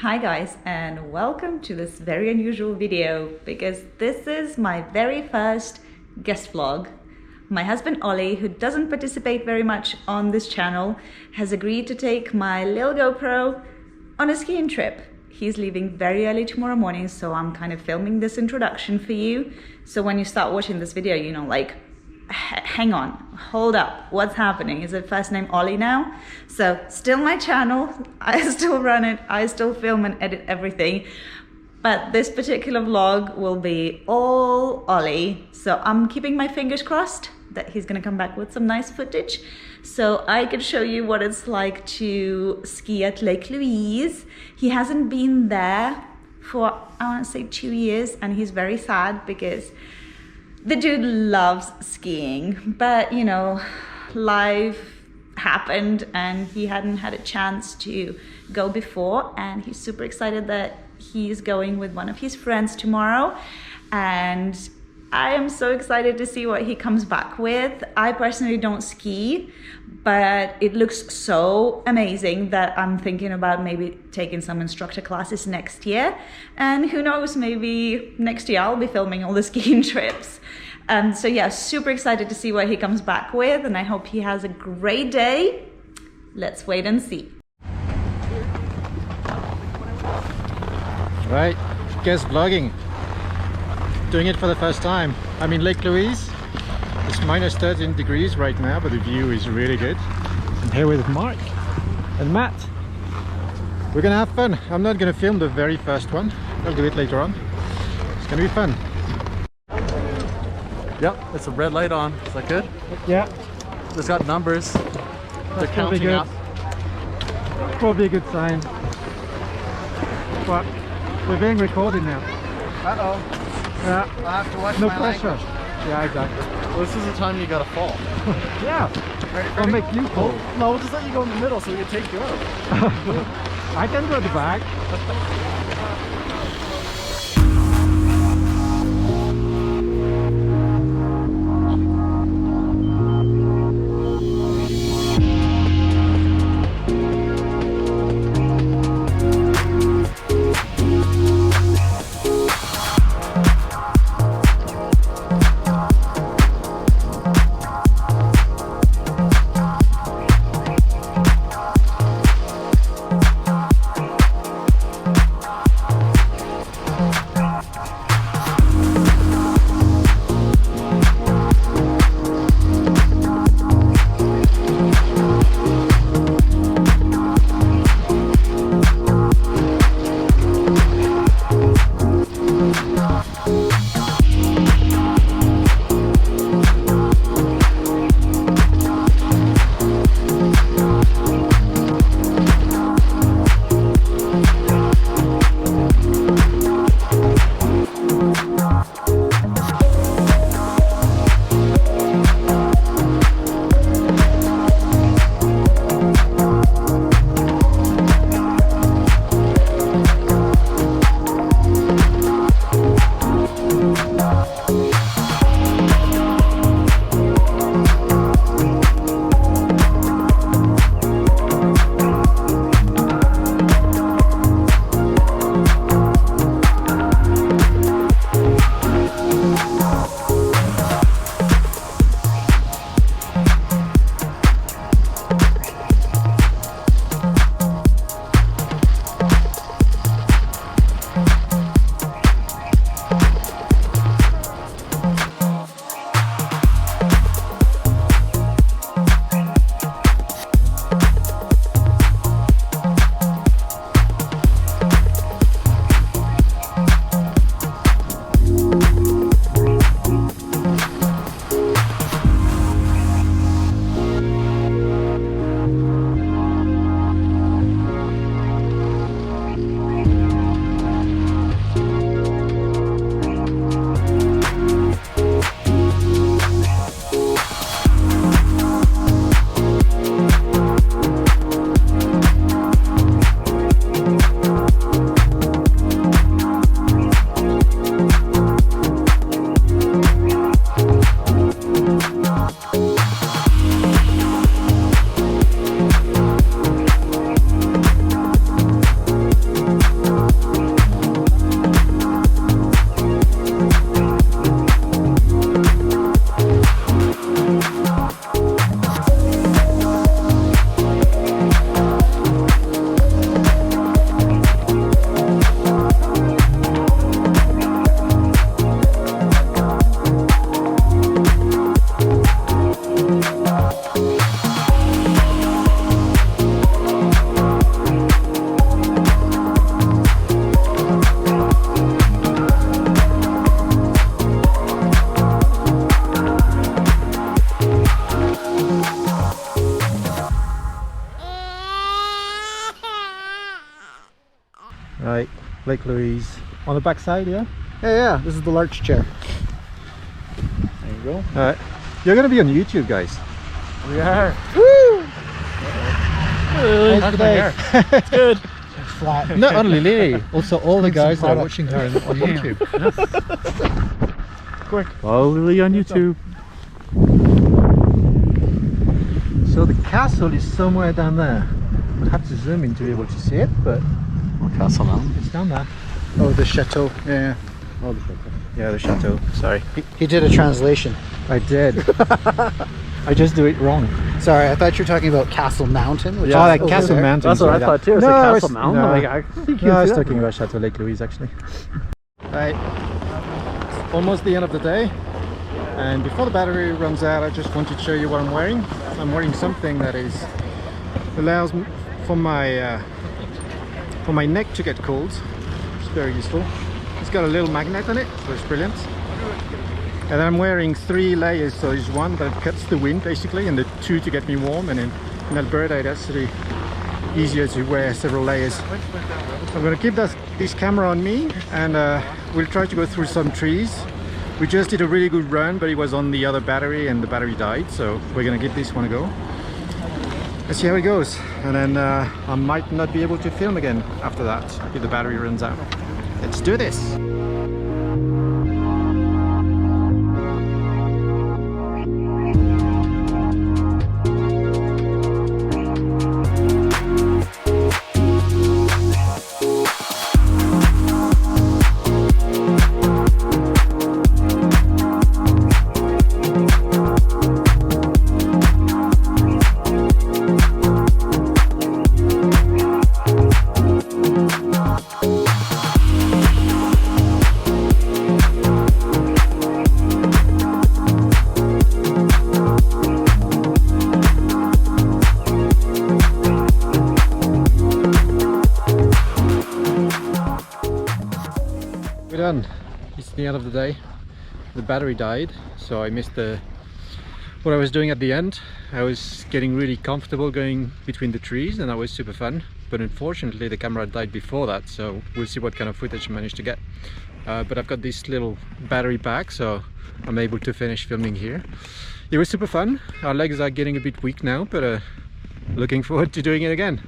Hi guys, and welcome to this very unusual video because this is my very first guest vlog. My husband Ollie, who doesn't participate very much on this channel, has agreed to take my little GoPro on a skiing trip. He's leaving very early tomorrow morning, so I'm kind of filming this introduction for you. So when you start watching this video, you know, like, hang on, hold up, what's happening? Is it first name Ollie now? So still my channel, I still run it, I still film and edit everything, but this particular vlog will be all Ollie. So I'm keeping my fingers crossed that he's gonna come back with some nice footage so I can show you what it's like to ski at Lake Louise. He hasn't been there for, I wanna say 2 years, and he's very sad because the dude loves skiing, but you know, life happened and he hadn't had a chance to go before, and he's super excited that he's going with one of his friends tomorrow, and I am so excited to see what he comes back with. I personally don't ski, but it looks so amazing that I'm thinking about maybe taking some instructor classes next year. And who knows, maybe next year I'll be filming all the skiing trips. So yeah, super excited to see what he comes back with, and I hope he has a great day. Let's wait and see. Right, guest vlogging. Doing it for the first time. I'm in Lake Louise. It's minus 13 degrees right now, but the view is really good. I'm here with Mark and Matt. We're gonna have fun. I'm not gonna film the very first one. I'll do it later on. It's gonna be fun. Yep, it's a red light on. Is that good? Yeah. It's got numbers. They're counting good. up. Probably a good sign. But we're being recorded now. Uh-oh. Yeah. I have to watch No my pressure. language. Yeah, exactly. Well, this is the time you gotta fall. Yeah. I'll make you fall. No, we'll just let you go in the middle so we can take you out. I can go at the back. Right, Lake Louise. On the back side, yeah? Yeah, this is the larch chair. There you go. Alright. You're gonna be on YouTube, guys. We are. Woo! How's today? It's good. It's flat. Not only Lily, also all the guys that are product. watching her on YouTube. Quick. Follow Lily on YouTube. So the castle is somewhere down there. We'll have to zoom in to be able to see it, but Castle Mountain. it's down there. Oh, the chateau. Yeah. Oh, the chateau. Yeah, the chateau. Sorry. He did a translation. I did. I just do it wrong. Sorry, I thought you were talking about Castle Mountain. Which Oh, is like over Castle there. Mountain. That's what I thought too. It's like Castle Mountain. No, Like, I think no, I was see that. talking about Chateau Lake Louise actually. Right, it's almost the end of the day, and before the battery runs out, I just wanted to show you what I'm wearing. I'm wearing something that allows me for my neck to get cold. It's very useful. It's got a little magnet on it, so it's brilliant. And then I'm wearing 3 layers, so there's one that cuts the wind basically, and the 2 to get me warm. And in Alberta, it's actually easier to wear several layers. I'm going to keep this camera on me, and we'll try to go through some trees. We just did a really good run, but it was on the other battery and the battery died, so we're going to give this one a go. Let's see how it goes, and then I might not be able to film again after that if the battery runs out. Let's do this! We're done. It's the end of the day. The battery died, so I missed what I was doing at the end. I was getting really comfortable going between the trees, and that was super fun. But unfortunately, the camera died before that, so we'll see what kind of footage I managed to get. But I've got this little battery pack, so I'm able to finish filming here. It was super fun. Our legs are getting a bit weak now, but looking forward to doing it again.